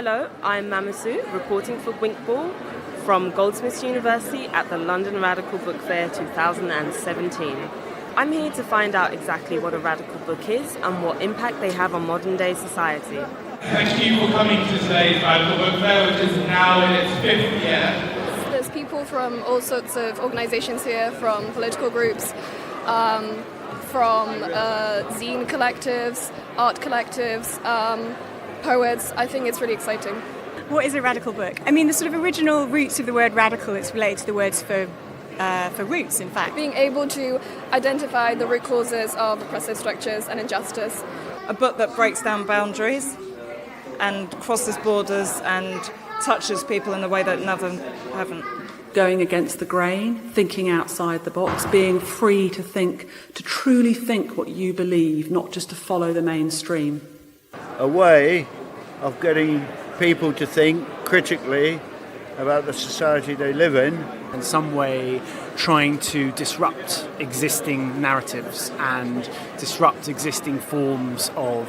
Hello, I'm Mamusu, reporting for WinkBall from Goldsmiths University at the London Radical Bookfair 2017. I'm here to find out exactly what a radical book is and what impact they have on modern day society. Thank you for coming to today's Radical Book Fair, which is now in its 5th year. There's people from all sorts of organisations here, from political groups, from zine collectives, art collectives, poets. I think it's really exciting. What is a radical book? I mean, the sort of original roots of the word radical, it's related to the words for roots, in fact. Being able to identify the root causes of oppressive structures and injustice. A book that breaks down boundaries and crosses borders and touches people in a way that another haven't. Going against the grain, thinking outside the box, being free to think, to truly think what you believe, not just to follow the mainstream. A way of getting people to think critically about the society they live in some way trying to disrupt existing narratives and disrupt existing forms of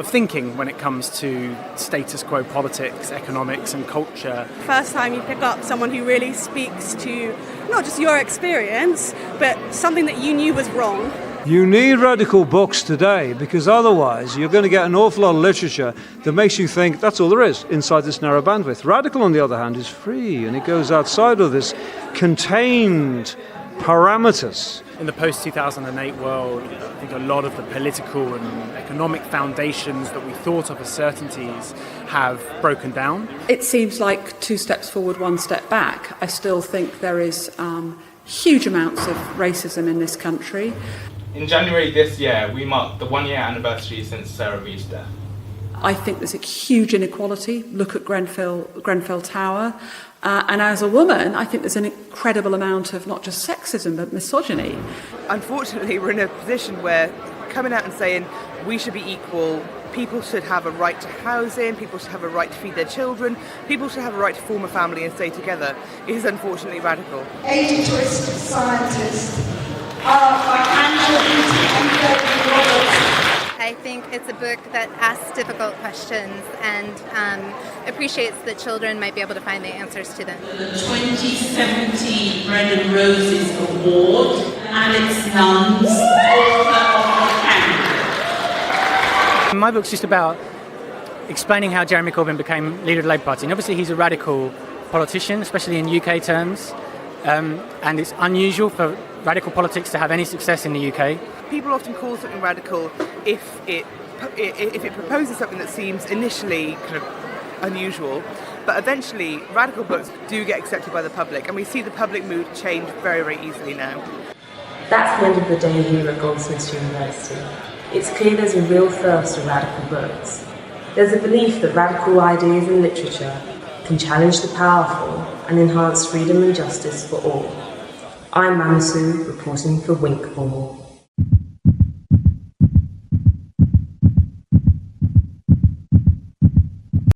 thinking when it comes to status quo politics, economics and culture. First time you pick up someone who really speaks to not just your experience, but something that you knew was wrong. You need radical books today because otherwise you're going to get an awful lot of literature that makes you think that's all there is inside this narrow bandwidth. Radical, on the other hand, is free and it goes outside of this contained parameters. In the post-2008 world, I think a lot of the political and economic foundations that we thought of as certainties have broken down. It seems like 2 steps forward, 1 step back. I still think there is huge amounts of racism in this country. In January this year, we marked the 1-year anniversary since Sarah Reid's death. I think there's a huge inequality. Look at Grenfell Tower. And as a woman, I think there's an incredible amount of not just sexism, but misogyny. Unfortunately, we're in a position where coming out and saying we should be equal, people should have a right to housing, people should have a right to feed their children, people should have a right to form a family and stay together, is unfortunately radical. Ageist scientists are financial I think it's a book that asks difficult questions and appreciates that children might be able to find the answers to them. The 2017 Brendan Roses Award, Alex Nunn's author of The Canyon. My book's just about explaining how Jeremy Corbyn became leader of the Labour Party. And obviously he's a radical politician, especially in UK terms, and it's unusual for radical politics to have any success in the UK. People often call something radical if it proposes something that seems initially kind of unusual, but eventually radical books do get accepted by the public, and we see the public mood change very, very easily now. That's the end of the day here at Goldsmiths University. It's clear there's a real thirst for radical books. There's a belief that radical ideas in literature can challenge the powerful and enhance freedom and justice for all. I'm Mamusu, reporting for WinkBall.